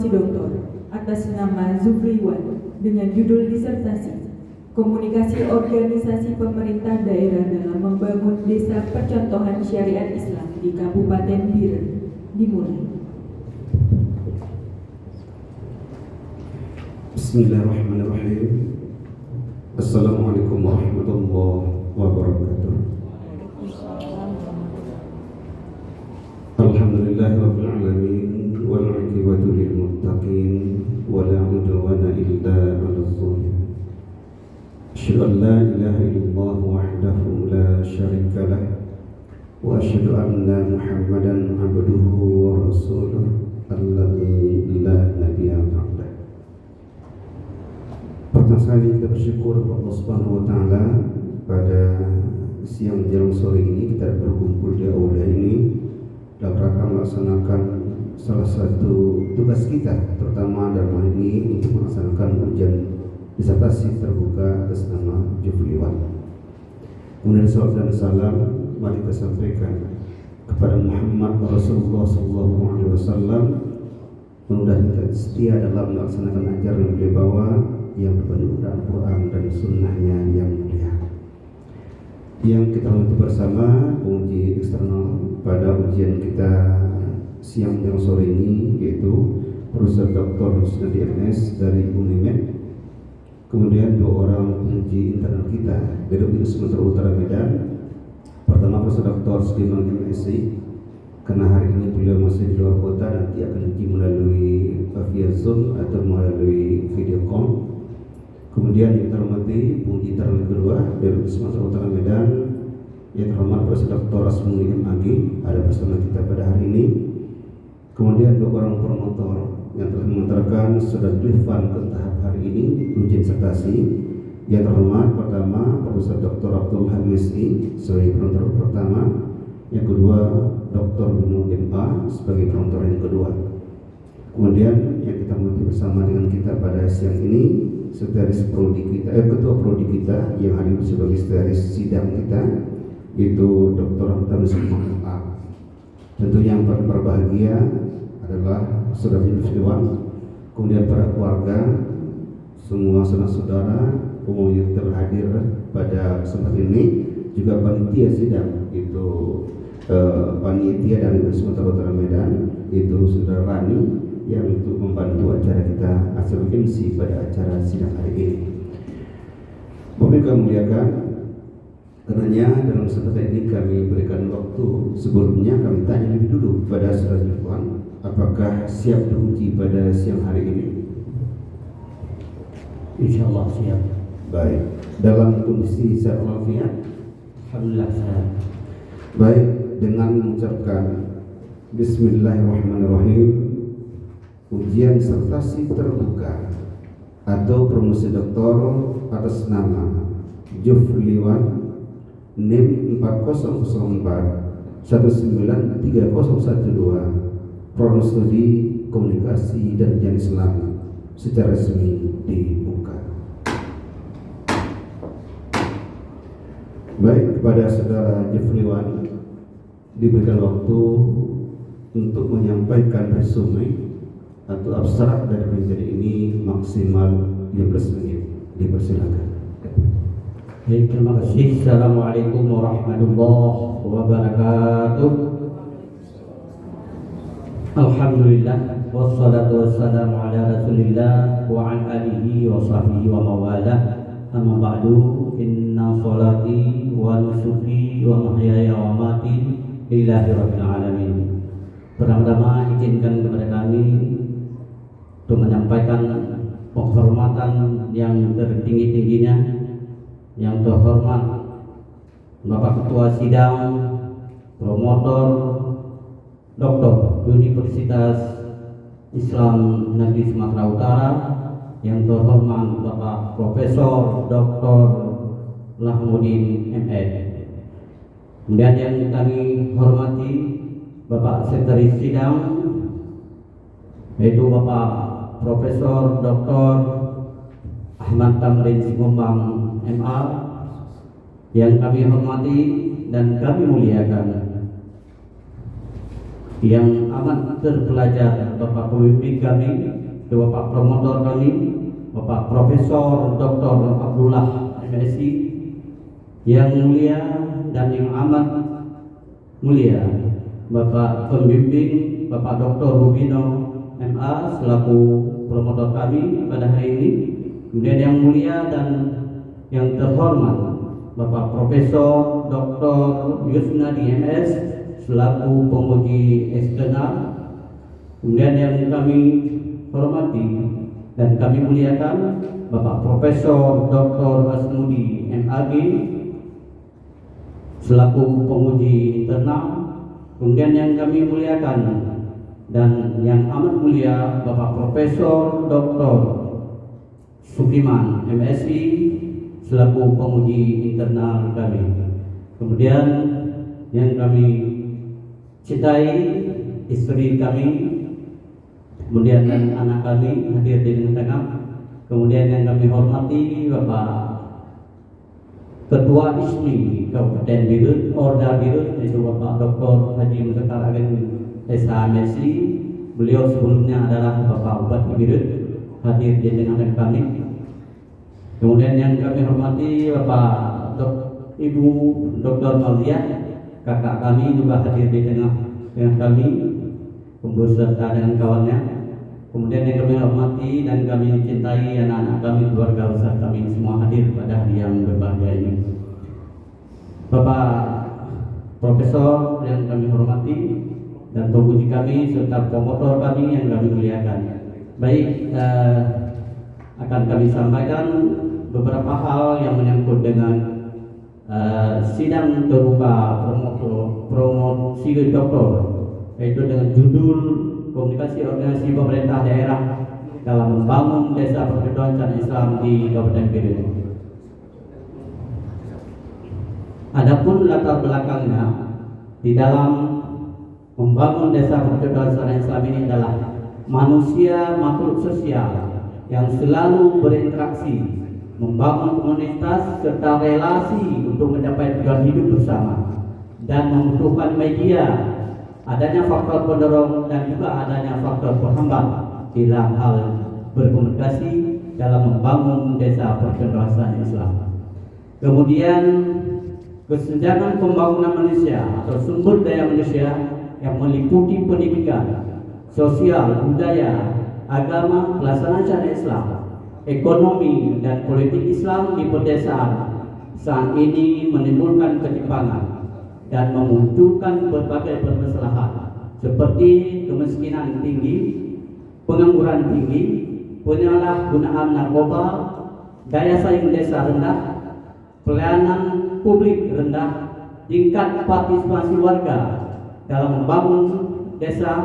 Doktor atas nama Zufriwan dengan judul disertasi Komunikasi Organisasi Pemerintah Daerah dalam Membangun Desa Percontohan Syariat Islam di Kabupaten Biren. Dimulai. Bismillahirrahmanirrahim. Assalamualaikum warahmatullahi wabarakatuh. Alhamdulillahirabbil alamin wal 'aqibatu lil muttaqin wa la 'udwana illa 'alal zalimin. Asyhadu an la ilaha illallah wahdahu la syarika lah wa asyhadu anna Muhammadan 'abduhu wa rasuluh alladzi la nabiyya ba'dah. Pertama sekali kita bersyukur kepada Allah Subhanahu wa taala pada siang menjelang sore ini kita berkumpul di aula ini dalam rangka melaksanakan salah satu tugas kita, terutama dalam hal ini untuk melaksanakan ujian disertasi terbuka atas nama Jufriwan. Kemudian salawat dan salam mari kita sampaikan kepada Muhammad Rasulullah SAW, mudah kita setia dalam melaksanakan ajaran yang beliau bawa yang berpenuh dengan Al-Quran dan Sunnahnya yang mulia. Yang kita hormati bersama penguji eksternal pada ujian kita siang dan sore ini, yaitu Profesor Dr. Rusnadi MS dari UNIMED. Kemudian dua orang penguji internal kita dari UIN Sumatera Utara Medan. Pertama Profesor Dr. Suleiman MSI, karena hari ini beliau masih di luar kota, nanti akan uji melalui via Zoom atau melalui video call. Kemudian yang terhormati penguji internal kedua dari Sumatera Utara Medan, yang terhormat Profesor Dr. Asmuni MAG ada bersama kita pada hari ini. Kemudian dua orang promotor yang telah mengantarkan saudara Rifan ke tahap hari ini ujian disertasi, yang terhormat pertama Profesor Dr. Abdul Hamisi sebagai promotor pertama, yang kedua Dr. Bino MA sebagai promotor yang kedua. Kemudian yang kita hormati bersama dengan kita pada siang ini sekretaris prodi kita, ketua prodi kita yang hadir sebagai sekretaris sidang kita, yaitu Dr. Anton Sumarno. Tentu yang paling berbahagia adalah saudara Jufriwan, kemudian para keluarga, semua saudara-saudara umum yang terhadir pada kesempatan ini, juga panitia sidang, itu panitia dari Sumatera Utara Medan, itu saudara Rani yang untuk membantu acara kita asal MC pada acara sidang hari ini. Bapak kami muliakan, karenanya dalam kesempatan ini kami berikan waktu. Sebelumnya kami tanya lebih dulu pada saudara Jufriwan, apakah siap diuji pada siang hari ini? Insyaallah siap. Baik. Dalam kondisi sehat walafiat? Alhamdulillah sehat. Baik, dengan mengucapkan Bismillahirrahmanirrahim, ujian disertasi terbuka atau promosi doktor atas nama Jufriwan NIM 4004 193012, Program Studi Komunikasi dan Ujian Islam secara resmi dibuka. Baik, kepada saudara Jufriwan diberikan waktu untuk menyampaikan resume atau abstrak dari penelitian ini maksimal 15 menit. Dipersilakan. Baik, terima kasih. Assalamualaikum warahmatullahi wabarakatuh. Alhamdulillah, wassalatu wassalamu ala rasulillah wa an alihi wa sahbihi wa mawalah. Amma ba'du, inna salati wa nusuki wa mahyaya wa mati lillahi rabbil alamin. Pertama-tama izinkan kepada kami untuk menyampaikan penghormatan yang tertinggi-tingginya, yang terhormat Bapak Ketua Sidang, Promotor, Doktor Universitas Islam Negeri Sumatera Utara, yang terhormat Bapak Profesor Dr. Lahmudin M.Ed. Kemudian yang kami hormati Bapak Sekretaris Sidang, yaitu Bapak Profesor Dr. Ahmad Tamrin Sigumbang MA, yang kami hormati dan kami muliakan, yang amat terpelajar Bapak pembimbing kami, Bapak promotor kami, Bapak Profesor Dr. Abdullah MSI, yang mulia dan yang amat mulia Bapak pembimbing Bapak Dr. Rubino MA selaku promotor kami pada hari ini. Kemudian yang mulia dan yang terhormat Bapak Profesor Dr. Yusnadi MS selaku penguji eksternal. Kemudian yang kami hormati dan kami muliakan Bapak Profesor Dr. Asmudi MAG selaku penguji internal. Kemudian yang kami muliakan dan yang amat mulia Bapak Profesor Dr. Sukiman MSI selaku penguji internal kami. Kemudian yang kami cintai istri kami, kemudian dan anak kami hadir di tengah. Kemudian yang kami hormati Bapak Ketua ISMI Kabupaten Birut, Orda Birut, yaitu Bapak Dr. Haji Muzakkar Agen SHMSI. Beliau sebelumnya adalah Bapak Bupati Birut, hadir di tengah kami. Kemudian yang kami hormati Bapak Ibu Dr. Malia, kakak kami juga hadir di tengah kami, beserta dengan kawannya. Kemudian yang kami hormati dan kami cintai anak-anak kami, keluarga besar kami semua hadir pada hari yang berbahagia ini. Bapak Profesor yang kami hormati dan penguji kami serta promotor kami yang kami muliakan. Baik, akan kami sampaikan beberapa hal yang menyangkut dengan sidang terbuka promosi doktor, yaitu dengan judul Komunikasi Organisasi Pemerintah Daerah dalam Membangun Desa Persatuan Syariat Islam di Kabupaten Birut. Adapun latar belakangnya di dalam membangun Desa Persatuan Syariat Islam ini adalah manusia makhluk sosial yang selalu berinteraksi, membangun komunitas serta relasi untuk mencapai tujuan hidup bersama, dan membutuhkan media, adanya faktor pendorong dan juga adanya faktor penghambat dalam hal berkomunikasi dalam membangun Desa Persatuan Islam. Kemudian kesenjangan pembangunan manusia atau sumber daya manusia yang meliputi pendidikan, sosial, budaya, agama, pelaksanaan syariat Islam, ekonomi dan politik Islam di pedesaan saat ini menimbulkan ketimpangan dan memunculkan berbagai permasalahan seperti kemiskinan tinggi, pengangguran tinggi, penyalahgunaan narkoba, daya saing desa rendah, pelayanan publik rendah, tingkat partisipasi warga dalam membangun desa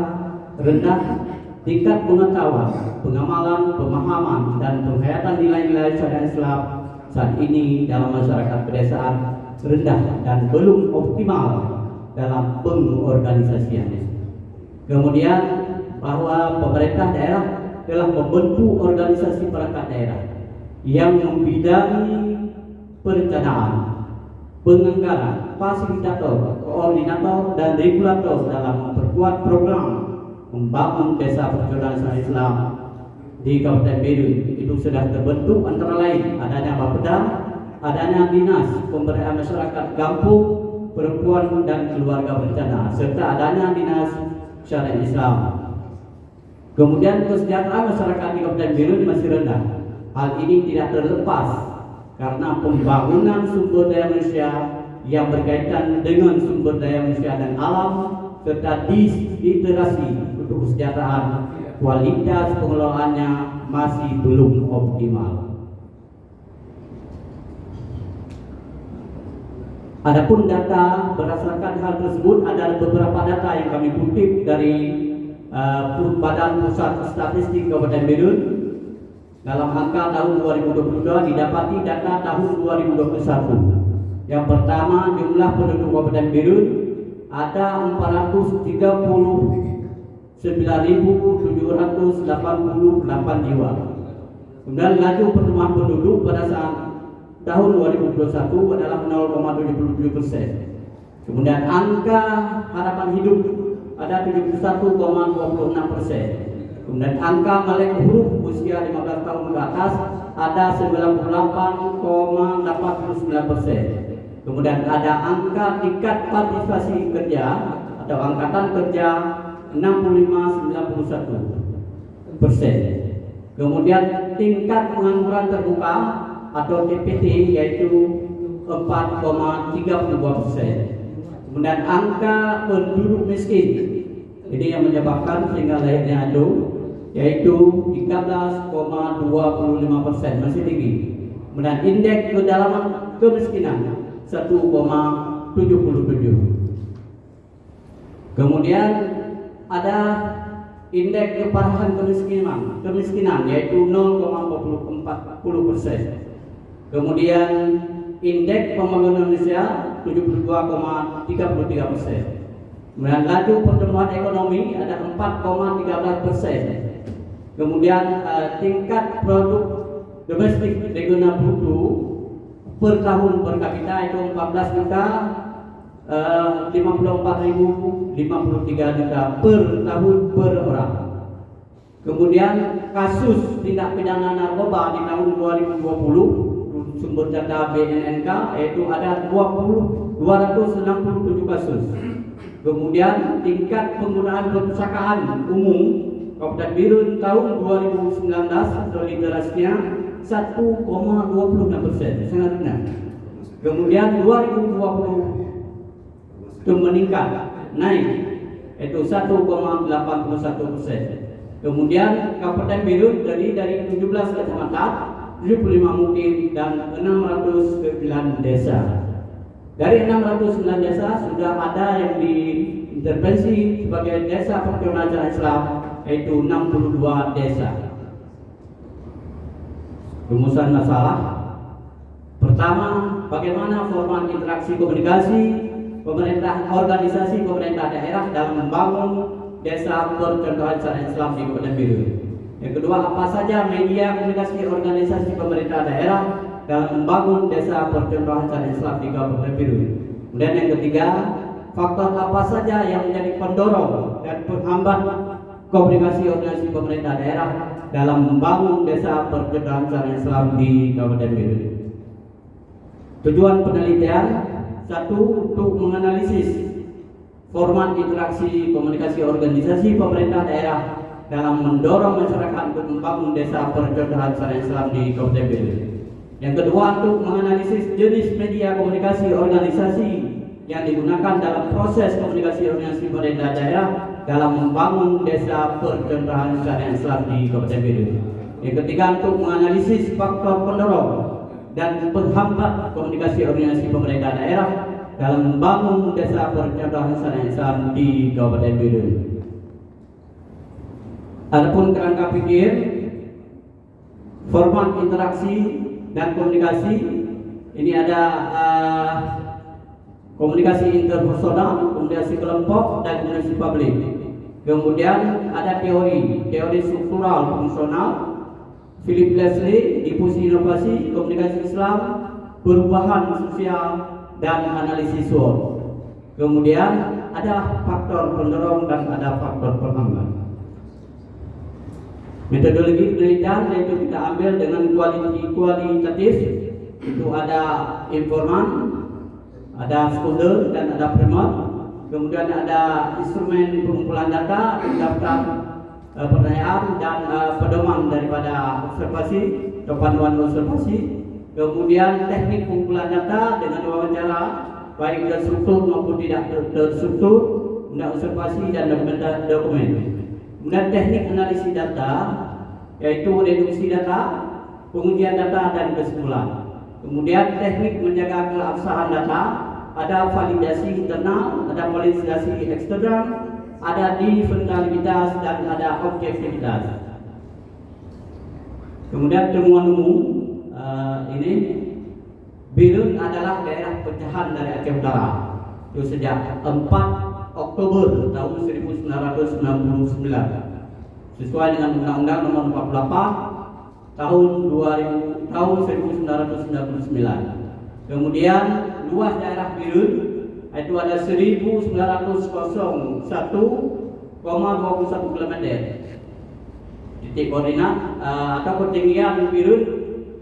rendah, tingkat pengetahuan, pengamalan, pemahaman dan penghayatan nilai-nilai syariat Islam saat ini dalam masyarakat pedesaan rendah dan belum optimal dalam pengorganisasiannya. Kemudian bahwa pemerintah daerah telah membentuk organisasi perangkat daerah yang membidangi perencanaan, penganggaran, fasilitator, koordinator dan regulator dalam memperkuat program membangun Desa Persatuan Islam di Kabupaten Birut. Itu sudah terbentuk antara lain adanya Bapeda, adanya Dinas Pemberdayaan Masyarakat Kampung, Perempuan dan Keluarga Berencana, serta adanya Dinas Syariat Islam. Kemudian kesejahteraan masyarakat di Kabupaten Birut masih rendah. Hal ini tidak terlepas karena pembangunan sumber daya manusia yang berkaitan dengan sumber daya manusia dan alam serta literasi untuk kesejahteraan, kualitas pengelolaannya masih belum optimal. Adapun data berdasarkan hal tersebut, ada beberapa data yang kami kutip dari Badan Pusat Statistik Kabupaten Birut. Dalam angka tahun 2022 didapati data tahun 2021. Yang pertama, jumlah penduduk Kabupaten Birut ada 439.788 jiwa. Kemudian laju pertumbuhan penduduk pada saat tahun 2021 adalah 0,77%. Kemudian angka harapan hidup ada 71,26%. Kemudian angka melek huruf usia 15 tahun ke atas ada 98,89%. Kemudian ada angka tingkat partisipasi kerja atau angkatan kerja 65,91%. Kemudian tingkat pengangguran terbuka atau TPT yaitu 4,32%. Kemudian angka penduduk miskin ini yang menyebabkan sehingga lahirnya ADO yaitu 13,25%, masih tinggi. Kemudian indeks kedalaman kemiskinan 1,77. Kemudian ada indeks keparahan kemiskinan yaitu 0,40%. Kemudian indeks pembangunan Indonesia 72,33%. Kemudian laju pertumbuhan ekonomi ada 4,13%. Kemudian tingkat produk domestik regional bruto per tahun per kapita itu 14.054.053 juta per tahun per orang. Kemudian kasus tindak pidana narkoba di tahun 2020 sumber data BNNK yaitu ada 267 kasus. Kemudian tingkat penggunaan perpustakaan umum Kabupaten Birun tahun 2019 atau literasinya 1,26%, sangat rendah. Kemudian 2020 itu meningkat, naik, itu 1,81%. Kemudian Kabupaten Birun dari 17 kecamatan, 75 mukim dan 609 desa. Dari 609 desa sudah ada yang diintervensi sebagai desa percontohan ajaran Islam yaitu 62 desa. Rumusan masalah pertama, bagaimana format interaksi komunikasi pemerintah organisasi pemerintah daerah dalam membangun desa percontohan ajaran Islam di Kabupaten Birun. Yang kedua, apa saja media komunikasi organisasi pemerintah daerah dalam membangun desa percontohan ajaran Islam di Kabupaten Birun. Kemudian yang ketiga, faktor apa saja yang menjadi pendorong dan penghambat komunikasi organisasi pemerintah daerah dalam membangun desa percontohan ajaran Islam di Kabupaten Birun. Tujuan penelitian: satu, untuk menganalisis format interaksi komunikasi organisasi pemerintah daerah dalam mendorong masyarakat untuk membangun desa percontohan ajaran Islam di Kabupaten Birun. Yang kedua, untuk menganalisis jenis media komunikasi organisasi yang digunakan dalam proses komunikasi organisasi pemerintah daerah dalam membangun desa percontohan syariah Islam di Kabupaten Birun. Yang ketiga, untuk menganalisis faktor pendorong dan penghambat komunikasi organisasi pemerintah daerah dalam membangun desa percontohan syariah Islam di Kabupaten Birun. Adapun kerangka pikir, format interaksi dan komunikasi ini ada komunikasi interpersonal, komunikasi kelompok, dan komunikasi publik. Kemudian ada teori struktural fungsional, Philip Leslie, difusi inovasi, komunikasi Islam, perubahan sosial, dan analisis SWOT. Kemudian ada faktor pendorong dan ada faktor penghambat. Metodologi penelitian yaitu kita ambil dengan kualitatif, itu ada informan, ada scholar dan ada primer. Kemudian ada instrumen pengumpulan data, daftar pertanyaan dan pedoman daripada observasi atau panduan observasi. Kemudian teknik pengumpulan data dengan wawancara baik terstruktur maupun tidak terstruktur, kemudian observasi dan dokumen. Kemudian teknik analisis data yaitu reduksi data, pengujian data dan kesimpulan. Kemudian teknik menjaga keabsahan data, ada validasi internal, ada validasi eksternal, ada diferensialitas dan ada objektivitas. Kemudian temuan umum ini, Birun adalah daerah pecahan dari Aceh Utara. Itu sejak 4 Oktober tahun 1999 sesuai dengan Undang-Undang Nomor 48 tahun 1999. Kemudian luas daerah Birun itu ada 1901,21 km. Titik koordinat atau ketinggian Birun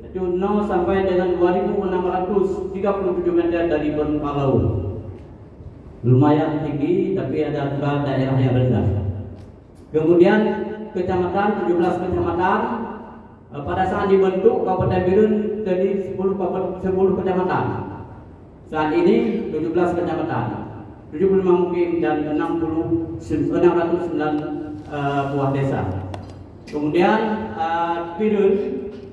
itu 0 sampai dengan 2.637 meter dari permukaan laut. Lumayan tinggi, tapi ada juga daerah yang rendah. Kemudian kecamatan, 17 kecamatan. Pada saat dibentuk Kabupaten Birun terdiri 10 kecamatan. Saat ini 17 kecamatan, 75 mukim dan 609 buah desa. Kemudian Birun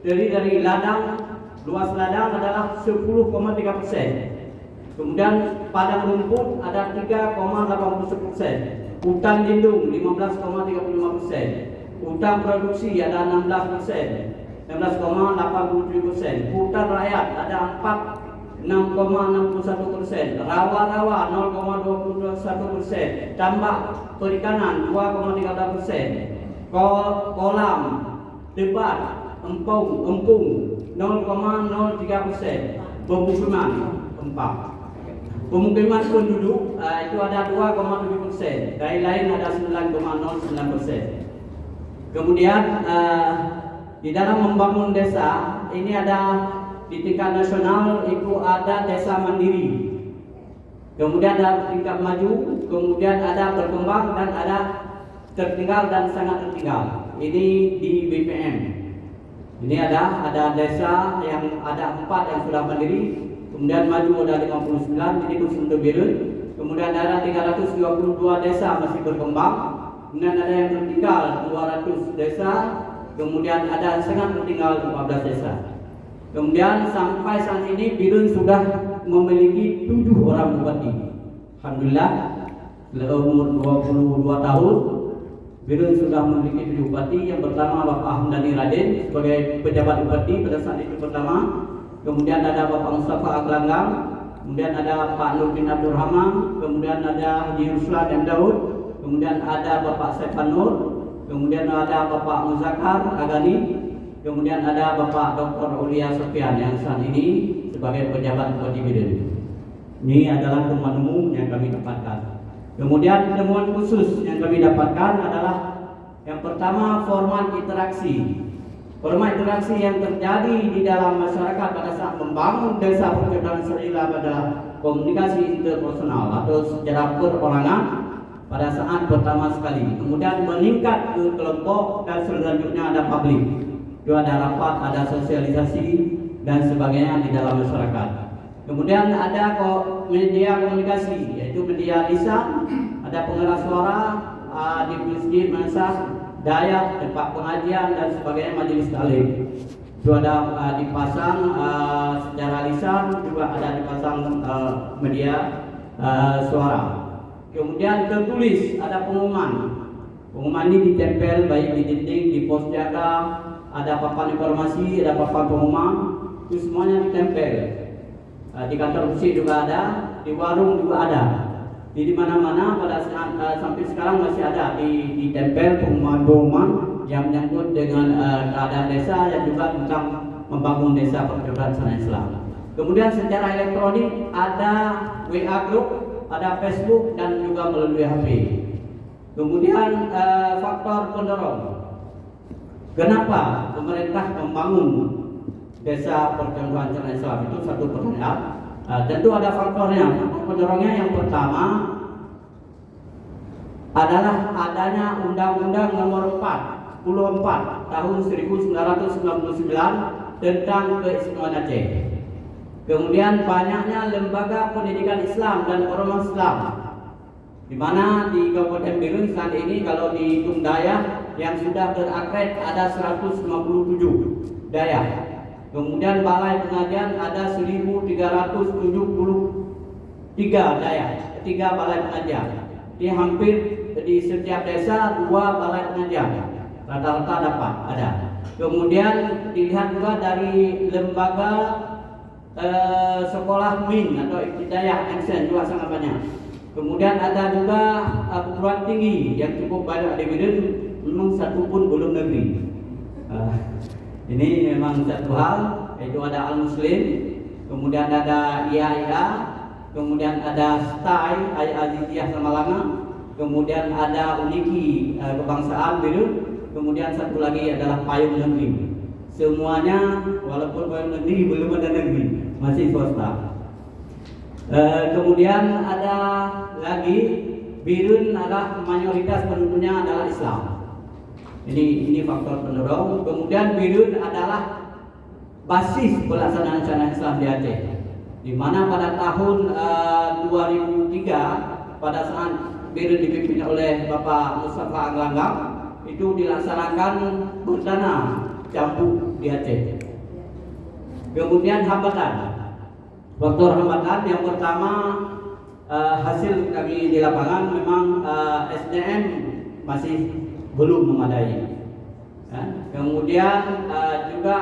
terdiri dari ladang, luas ladang adalah 10,3%. Kemudian padang rumput ada 3,81%. Hutan lindung 15,35%. Hutan produksi ada 16%, 16,87%. Hutan rakyat ada 6,61%. Rawa-rawa 0,21%. Tambak perikanan 2,13%. Kolam, debat, empung 0,03%. Pemukiman 4. Pemukiman penduduk itu ada 2,7%. Dari lain ada 9,09%. Kemudian di dalam membangun desa ini ada di tingkat nasional itu ada desa mandiri. Kemudian ada tingkat maju, kemudian ada berkembang dan ada tertinggal dan sangat tertinggal. Ini di BPM. Ini ada desa yang ada 4 yang sudah mandiri, kemudian maju ada 59, ini untuk Birun. Kemudian ada 322 desa masih berkembang, kemudian ada yang tertinggal 200 desa, kemudian ada sangat tertinggal 14 desa. Kemudian sampai saat ini Birun sudah memiliki 7 orang bupati. Alhamdulillah, setelah umur 22 tahun Birun sudah memiliki 7 bupati. Yang pertama Bapak Hamdani Raden sebagai pejabat bupati pada saat itu pertama. Kemudian ada Bapak Mustafa Aglanggang, kemudian ada Pak Nurdin Abdul Rahman, kemudian ada Haji Ruslan M. Daud, kemudian ada Bapak Saifan Nur, kemudian ada Bapak Muzakkar Agani, kemudian ada Bapak Dr. Ulia Sofian yang saat ini sebagai pejabat bupati Birun. Ini adalah temuan umum yang kami dapatkan. Kemudian temuan khusus yang kami dapatkan adalah yang pertama format interaksi. Format interaksi yang terjadi di dalam masyarakat pada saat membangun desa percoklatan Sri-Islam adalah komunikasi interpersonal atau secara perorangan pada saat pertama sekali. Kemudian meningkat ke kelompok dan selanjutnya ada publik. Itu ada rapat, ada sosialisasi dan sebagainya di dalam masyarakat. Kemudian ada media komunikasi, yaitu media lisan, ada pengeras suara di masjid, madrasah, dayak, tempat pengajian dan sebagainya, majelis taklim. Itu ada dipasang secara lisan, juga ada dipasang media suara. Kemudian tertulis, ada pengumuman. Pengumuman ini ditempel baik di dinding, di pos jaga, ada papan informasi, ada papan pengumuman, itu semuanya ditempel. Di kantor musik juga ada, di warung juga ada. Di mana-mana pada saat sampai sekarang masih ada ditempel pengumuman-pengumuman yang menyangkut dengan keadaan desa dan juga tentang membangun desa percoklatan Islam. Kemudian secara elektronik ada WA group, ada Facebook dan juga melalui HP. Kemudian faktor pendorong. Kenapa pemerintah membangun desa percoklatan Islam? Itu satu pertanyaan. Tentu ada faktornya. Pendorongnya yang pertama adalah adanya Undang-Undang Nomor 44 Tahun 1999 tentang keistimewaan Aceh. Kemudian banyaknya lembaga pendidikan Islam dan ormas Islam, di mana di Kabupaten Birun saat ini kalau dihitung daya yang sudah terakredit ada 157 daya. Kemudian balai pengajian ada 1.373 daya, 3 balai pengajian. Di hampir di setiap desa 2 balai pengajian, rata-rata dapat ada. Kemudian dilihat juga dari lembaga sekolah min atau ibtidaiyah eksen juga sangat banyak. Kemudian ada juga perguruan tinggi yang cukup banyak di Birun, memang satu pun belum negeri. Ini memang satu hal, yaitu ada Al-Muslim, kemudian ada IAIA, kemudian ada STAI Aziziyah Samalanga, kemudian ada Uniki Kebangsaan Birun, kemudian satu lagi adalah Payung Negeri. Semuanya walaupun Payung Negeri belum ada negeri, masih swasta. Kemudian ada lagi Birun adalah mayoritas penduduknya adalah Islam. Ini faktor pendorong. Kemudian Birun adalah basis pelaksanaan syariat Islam di Aceh, di mana pada tahun 2003 pada saat Birun dipimpin oleh Bapak Mustafa Anglanggam itu dilaksanakan perdana campur di Aceh. Kemudian hambatan, faktor hambatan yang pertama hasil kami di lapangan memang SDM masih belum memadai. Kemudian juga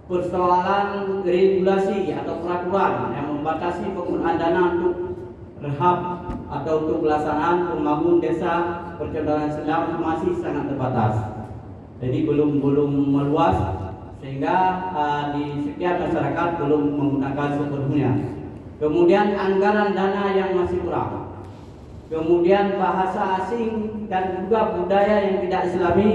persoalan regulasi atau peraturan yang membatasi penggunaan dana untuk rehab atau untuk pelaksanaan pembangunan desa percontohan Islam masih sangat terbatas. Jadi belum meluas sehingga di setiap masyarakat belum menggunakan sepenuhnya. Kemudian anggaran dana yang masih kurang. Kemudian bahasa asing dan juga budaya yang tidak Islami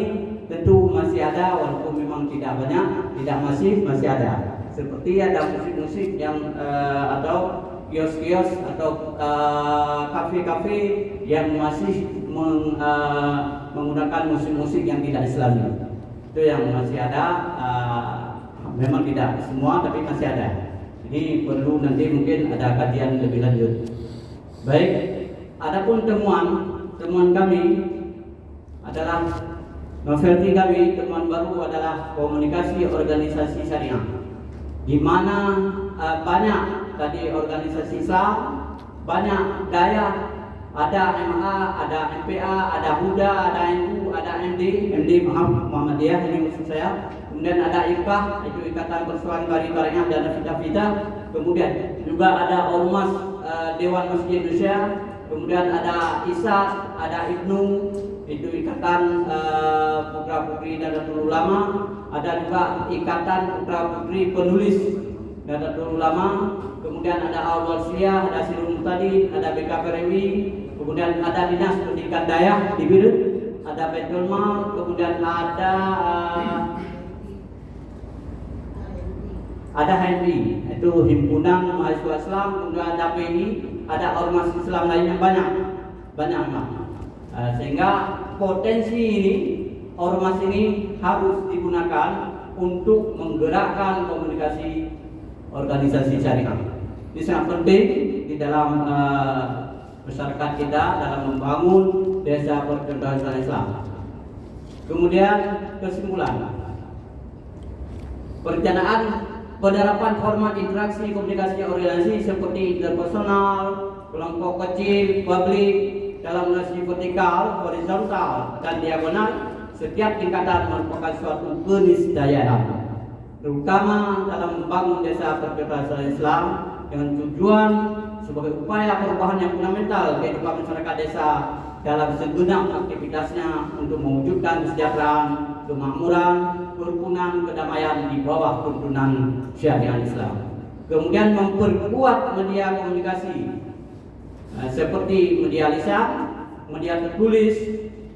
tentu masih ada, walaupun memang tidak banyak, tidak masif, masih ada. Seperti ada musik-musik yang atau kios-kios atau kafe-kafe yang masih menggunakan musik-musik yang tidak Islami. Itu yang masih ada, memang tidak semua tapi masih ada. Ini perlu nanti mungkin ada kajian lebih lanjut. Baik, adapun temuan kami adalah novelty kami, temuan baru adalah komunikasi organisasi syariah, di mana banyak tadi organisasi Islam, banyak daya, ada MA, ada MPA, ada HUDA, ada NU, ada MD Muhammadiyah, ini maksud saya. Kemudian ada IKAH, itu Ikatan Persoalan Bari-Bariah dan Fida. Kemudian juga ada Ormas Dewan Masjid Indonesia. Kemudian ada ISA, ada IBNU, itu Ikatan Putra-Putri Nahdlatul Ulama. Ada juga Ikatan Putra-Putri Penulis Nahdlatul Ulama. Kemudian ada Al-Wasliyah, ada Sirul Muhtadi, ada BKPRMI. Kemudian ada Dinas Pendidikan Dayak di Birun, ada Baitul Mal. Kemudian ada HMI, itu Himpunan Mahasiswa Islam. Kemudian ada PI, ada ormas Islam lainnya, banyak memang. Sehingga potensi ini, ormas ini harus digunakan untuk menggerakkan komunikasi organisasi syariah. Ini sangat penting di dalam masyarakat kita dalam membangun desa percontohan syariah Islam. Kemudian kesimpulan, perencanaan penerapan format interaksi komunikasi organisasi seperti interpersonal, kelompok kecil, publik, dalam relasi vertikal, horizontal, dan diagonal, setiap tingkatan merupakan suatu keniscayaan, terutama dalam membangun desa percontohan Islam dengan tujuan sebagai upaya perubahan yang fundamental kehidupan masyarakat desa dalam segenap aktivitasnya untuk mewujudkan kesejahteraan, kemakmuran, kerukunan, kedamaian di bawah tuntunan syariat Islam. Kemudian memperkuat media komunikasi seperti media lisan, media tertulis,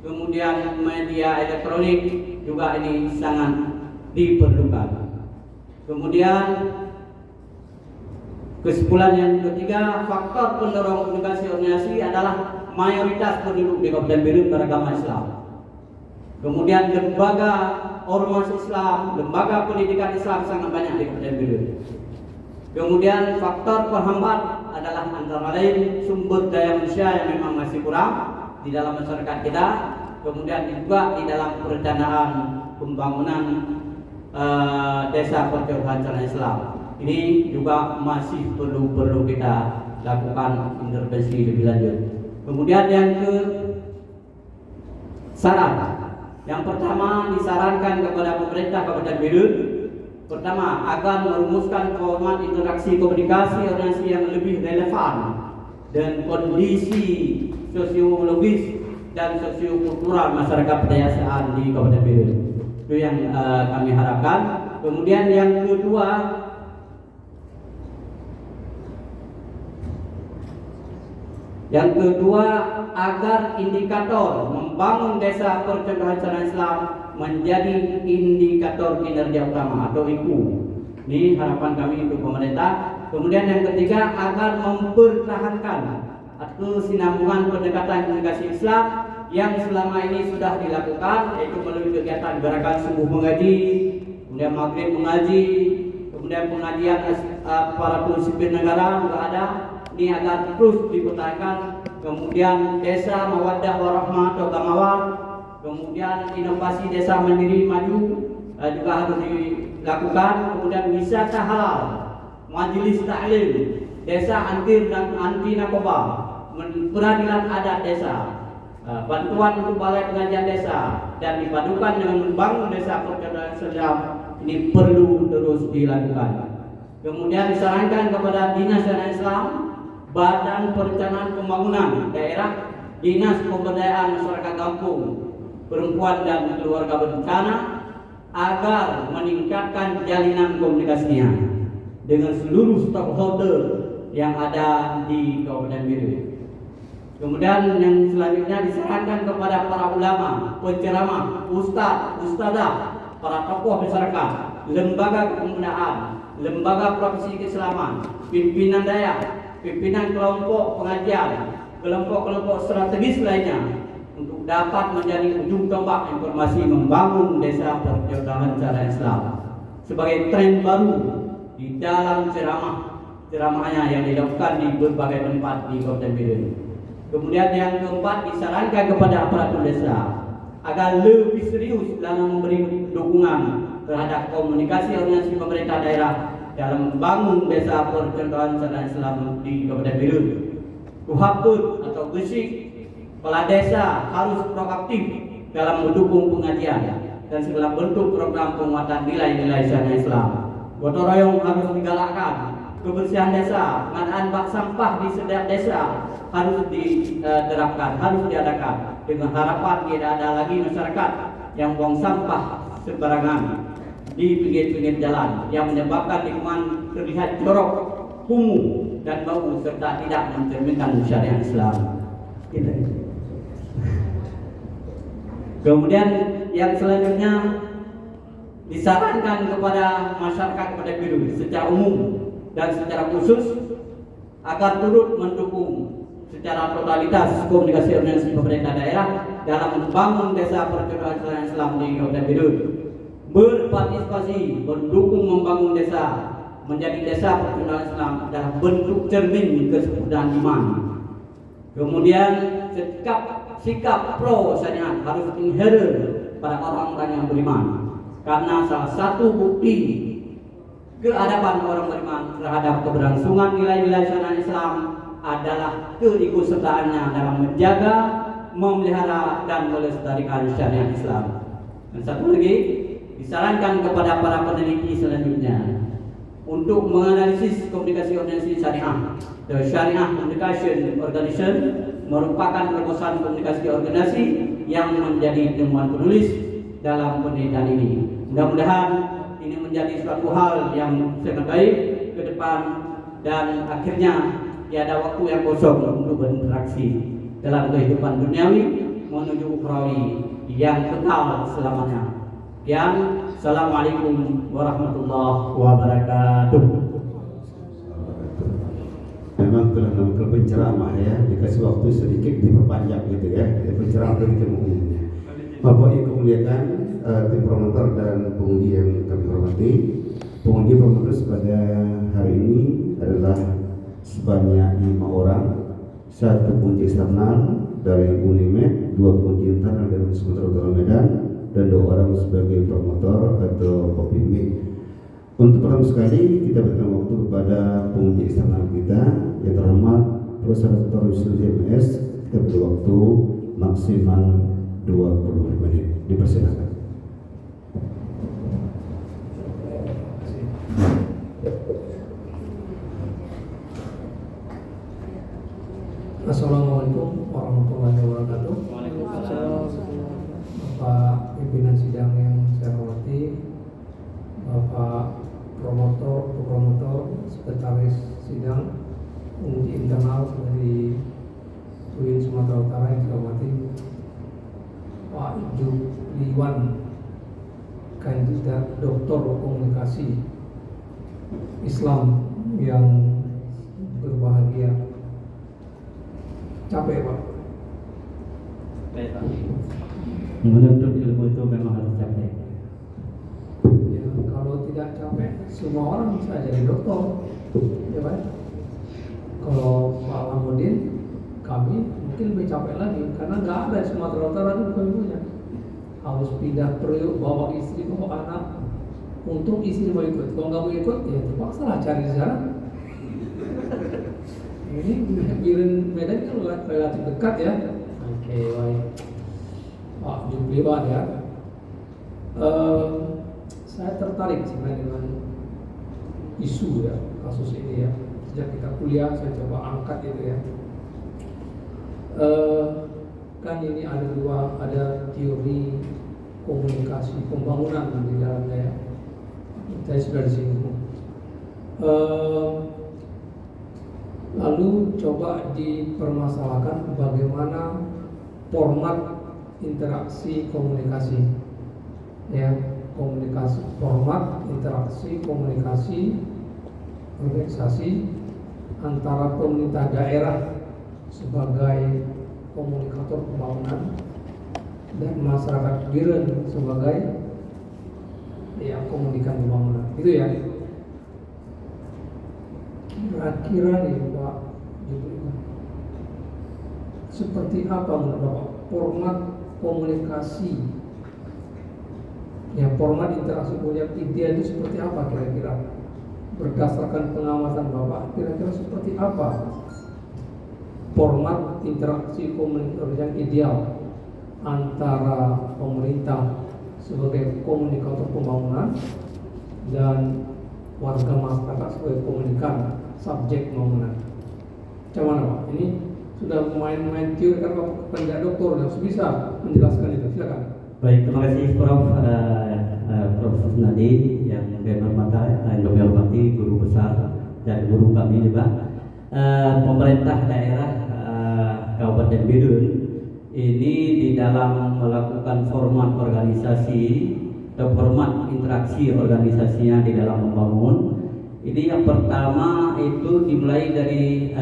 kemudian media elektronik juga ini sangat diperlukan. Kemudian kesimpulan yang ketiga, faktor pendorong komunikasi organisasi adalah mayoritas penduduk di Kabupaten Birun beragama Islam. Kemudian lembaga ormas Islam, lembaga pendidikan Islam sangat banyak di Kabupaten Birun. Kemudian faktor penghambat adalah antara lain sumber daya manusia yang memang masih kurang di dalam masyarakat kita. Kemudian juga di dalam perencanaan pembangunan desa percontohan syariah Islam. Ini juga masih perlu kita lakukan intervensi lebih lanjut. Kemudian yang ke saran, yang pertama disarankan kepada pemerintah Kabupaten Birun, pertama agar merumuskan format interaksi komunikasi organisasi yang lebih relevan dan kondisi sosiologis dan sosiokultural masyarakat pedesaan di Kabupaten Birun. Itu yang kami harapkan. Kemudian yang kedua, Yang kedua, agar indikator membangun desa percontohan syariat Islam menjadi indikator kinerja utama atau IKU. Ini harapan kami untuk pemerintah. Kemudian yang ketiga, agar mempertahankan kesinambungan pendekatan komunikasi Islam yang selama ini sudah dilakukan, yaitu melalui kegiatan gerakan subuh mengaji, kemudian maghrib mengaji, kemudian pengajian aparatur sipil negara juga ada. Ini agar terus dipertahankan. Kemudian desa mawaddah warahmah atau gamawar, kemudian inovasi desa mandiri maju juga harus dilakukan. Kemudian wisata halal, majelis taklim, desa anti narkoba, peradilan adat desa, bantuan untuk balai pengajian desa, dan dipadukan dengan membangun desa percontohan Islam. Ini perlu terus dilakukan. Kemudian disarankan kepada Dinas Syariat Islam, Badan Perencanaan Pembangunan Daerah, Dinas Pemberdayaan Masyarakat Kampung, Perempuan dan Keluarga Berencana agar meningkatkan jalinan komunikasinya dengan seluruh stakeholder yang ada di Kabupaten Biru. Kemudian yang selanjutnya disarankan kepada para ulama, penceramah, ustaz, ustazah, para tokoh masyarakat, lembaga kepemudaan, lembaga profesi keislaman, pimpinan daya, pimpinan kelompok pengajian, kelompok-kelompok strategis lainnya untuk dapat menjadi ujung tombak informasi membangun desa percontohan syariat Islam sebagai tren baru di dalam ceramahnya yang dilakukan di berbagai tempat di Kabupaten Biren. Kemudian yang keempat, disarankan kepada aparatur desa agar lebih serius dalam memberi dukungan terhadap komunikasi organisasi pemerintah daerah dalam membangun desa percontohan syariat Islam di Kabupaten Biren. Kuhaput atau gesik kepala desa harus proaktif dalam mendukung pengajian dan segala bentuk program penguatan nilai-nilai syariat Islam. Gotong royong harus digalakkan. Kebersihan desa, pengadaan bak sampah di setiap desa harus diterapkan, harus diadakan dengan harapan tidak ada lagi masyarakat yang buang sampah sembarangan di pinggir-pinggir jalan yang menyebabkan lingkungan terlihat jorok, kumuh dan bau serta tidak mencerminkan syariat Islam. Kemudian yang selanjutnya disarankan kepada masyarakat Kabupaten Biru secara umum dan secara khusus agar turut mendukung secara totalitas komunikasi organisasi pemerintah daerah dalam membangun desa percontohan syariat Islam di Kabupaten Biru. Berpartisipasi mendukung membangun desa menjadi desa percontohan Islam adalah bentuk cermin kesempurnaan iman. Kemudian sikap pro syariat harus inherent pada orang-orang yang beriman, karena salah satu bukti keadaban orang beriman terhadap keberlangsungan nilai-nilai syariat Islam adalah keikutsertaannya dalam menjaga, memelihara dan melestarikan syariat Islam. Dan satu lagi, disarankan kepada para peneliti selanjutnya untuk menganalisis komunikasi organisasi syariah. The Syariah Communication Organization merupakan terobosan komunikasi organisasi yang menjadi temuan penulis dalam penelitian ini. Mudah-mudahan ini menjadi suatu hal yang sangat baik ke depan dan akhirnya tiada waktu yang kosong untuk berinteraksi dalam kehidupan duniawi menuju ukhrawi yang kekal selamanya. Sekian, Assalamualaikum warahmatullahi wabarakatuh. Memang telah melakukan penceramah ya, dikasih waktu sedikit diperpanjang gitu ya, penceramah dari umumnya. Bapak Ibu kemuliaan, tim promotor dan pengundi yang kami hormati, pengundi pemenulis pada hari ini adalah sebanyak 5 orang, 1 pengundi eksternal dari UNIMED, 2 pengundi internal dari Sumatera Utara Medan, dan 2 orang sebagai promotor atau pembimbing. Untuk pertama sekali kita berikan waktu kepada pengundi eksternal kita yang terhormat Profesor Dr. Yusril MS. Kita beri waktu maksimal 20 menit. Dipersilakan. Assalamualaikum warahmatullahi wabarakatuh. Bapak pimpinan sidang yang saya hormati, Bapak promotor, sekretaris sidang, penguji internal dari doktor komunikasi Islam yang berbahagia. Capek Pak? Menuntut ilmu itu memang harus capek. Ya, kalau tidak capek, semua orang bisa jadi dokter, ya Pak. Kalau Pak Alhamudin, kami mungkin lebih capek lagi karena nggak ada di Sumatera Utara itu ilmunya. Harus pindah periuk, bawa istri, bawa anak. Untung istri mau ikut. Kalau nggak mau ikut, ya terpaksa lah cari di sana. Ini Biren Medan kan relatif dekat ya. Oke, baik. Pak Jupli Pak ya. Saya tertarik sebenarnya dengan isu ya, kasus ini ya. Sejak kita kuliah saya coba angkat itu ya. Kan ini ada teori komunikasi pembangunan di dalamnya ya. Saya sudah disinggung. Lalu coba dipermasalahkan bagaimana format interaksi komunikasi, ya, komunikasi, format interaksi komunikasi organisasi antara pemerintah daerah sebagai komunikator pembangunan dan masyarakat Biren sebagai yang komunikan pembangunan. Itu ya. Kira-kira nih Pak, seperti apa menurut Bapak format komunikasi, ya format interaksi komunikasi ideal itu seperti apa kira-kira? Berdasarkan pengamatan Bapak, kira-kira seperti apa format interaksi komunikasi yang ideal antara pemerintah sebagai komunikator pembangunan dan warga masyarakat sebagai komunikan subjek pembangunan? Macam mana Pak? Ini sudah main-main teori kan Bapak pendidik doktor harus bisa menjelaskan itu. Silakan. Baik, terima kasih Prof. Profesor Nadi yang kami hormati guru besar dan guru kami juga. Pemerintah daerah Kabupaten Biren ini di dalam melakukan format organisasi atau format interaksi organisasinya di dalam membangun. Ini yang pertama itu dimulai dari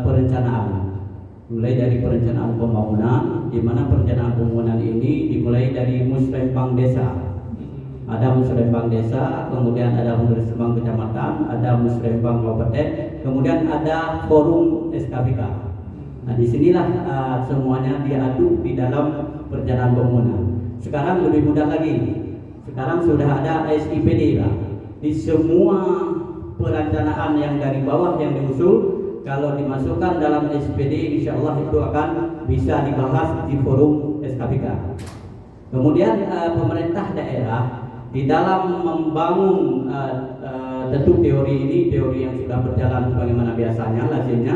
perencanaan, mulai dari perencanaan pembangunan, di mana perencanaan pembangunan ini dimulai dari musrembang desa. Ada musrembang desa, kemudian ada musrembang kecamatan, ada musrembang kabupaten, kemudian ada forum SKPK. Nah, disinilah semuanya diaduk di dalam perencanaan pembangunan. Sekarang lebih mudah lagi. Sekarang sudah ada SIPD lah. Di semua perencanaan yang dari bawah yang diusul, kalau dimasukkan dalam SPD, insya Allah itu akan bisa dibahas di forum SKPK. Kemudian pemerintah daerah di dalam membangun tentu teori ini teori yang sudah berjalan sebagaimana biasanya lazimnya,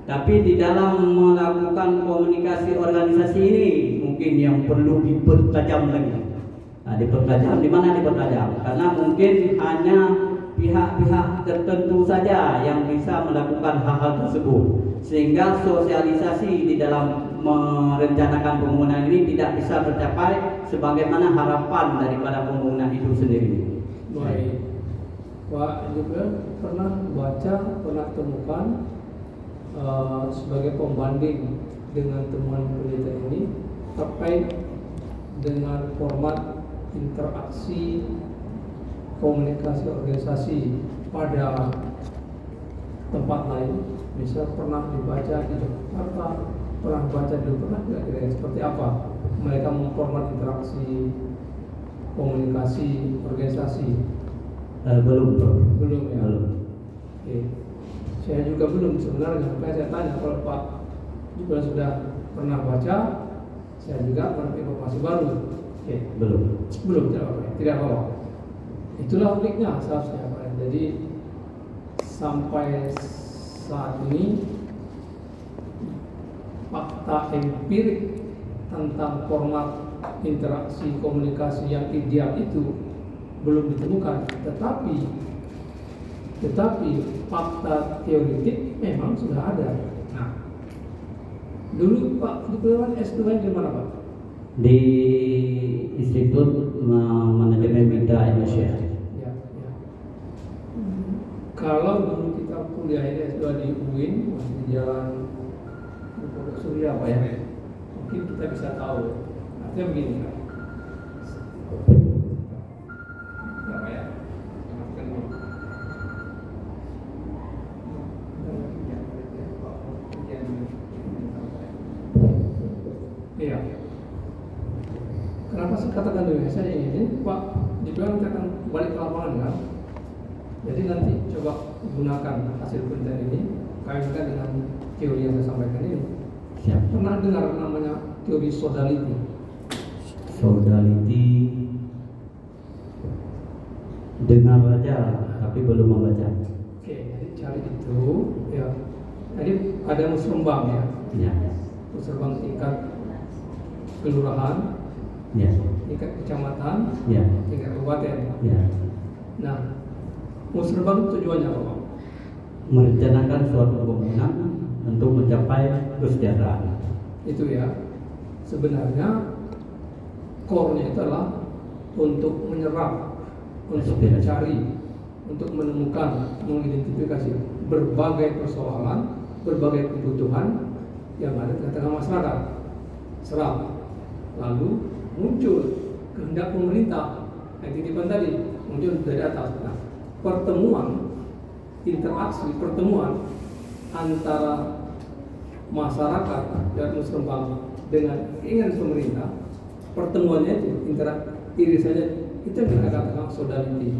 tapi di dalam melakukan komunikasi organisasi ini mungkin yang perlu dipertajam lagi. Nah, dipertajam di mana dipertajam? Karena mungkin hanya pihak-pihak tertentu saja yang bisa melakukan hal-hal tersebut, sehingga sosialisasi di dalam merencanakan pembangunan ini tidak bisa tercapai sebagaimana harapan daripada pembangunan itu sendiri. Baik, Pak juga pernah baca, pernah temukan sebagai pembanding dengan temuan penelitian ini terkait dengan format interaksi komunikasi organisasi pada tempat lain, misal pernah dibaca di Jakarta, pernah baca di pernah kira-kira seperti apa mereka memformat interaksi komunikasi organisasi? Belum ya. Belum. Oke. Saya juga belum sebenarnya, makanya saya tanya kalau Pak juga sudah pernah baca, saya juga mendapat informasi baru. Oke. Belum tidak apa-apa. Itulah uniknya seharusnya Pak. Jadi sampai saat ini fakta empirik tentang format interaksi komunikasi yang ideal itu belum ditemukan, tetapi fakta teoritik memang sudah ada. Nah, dulu Pak Diplomat S2 di mana Pak? di Institut Manajemen Mitra Indonesia. Ya, ya. Kalau dulu kita kuliah ini sudah di UIN, masih di jalan Pondok Surya Pak ya, mungkin kita bisa tahu. Artinya begini Pak. Berapa ya? Iya. Kenapa saya katakan dulu ya? Saya ini Pak dibilang kita akan balik ke lapangan kan? Jadi nanti coba gunakan hasil penelitian ini kaitkan dengan teori yang saya sampaikan ini. Siap. Pernah dengar namanya teori sodality? Sodality dengar saja tapi belum membaca. Oke, jadi cari itu ya. Jadi ada musrembang ya. Ya. Musrembang tingkat kelurahan, Ya. tingkat kecamatan, Ya. tingkat kabupaten. Ya. Nah, musrembang itu tujuannya apa Pak? Merencanakan suatu pembangunan untuk mencapai kesejahteraan. Itu ya. Sebenarnya core-nya itu adalah untuk menyerap, untuk Aspirasi. mencari, untuk menemukan, mengidentifikasi berbagai persoalan, berbagai kebutuhan yang ada di tengah masyarakat. Serap. Lalu muncul kehendak pemerintah yang titipan tadi muncul dari atas. Nah, pertemuan, interaksi, pertemuan antara masyarakat dan musrembang dengan keinginan pemerintah, pertemuannya itu irisannya itu yang kita katakan sodality.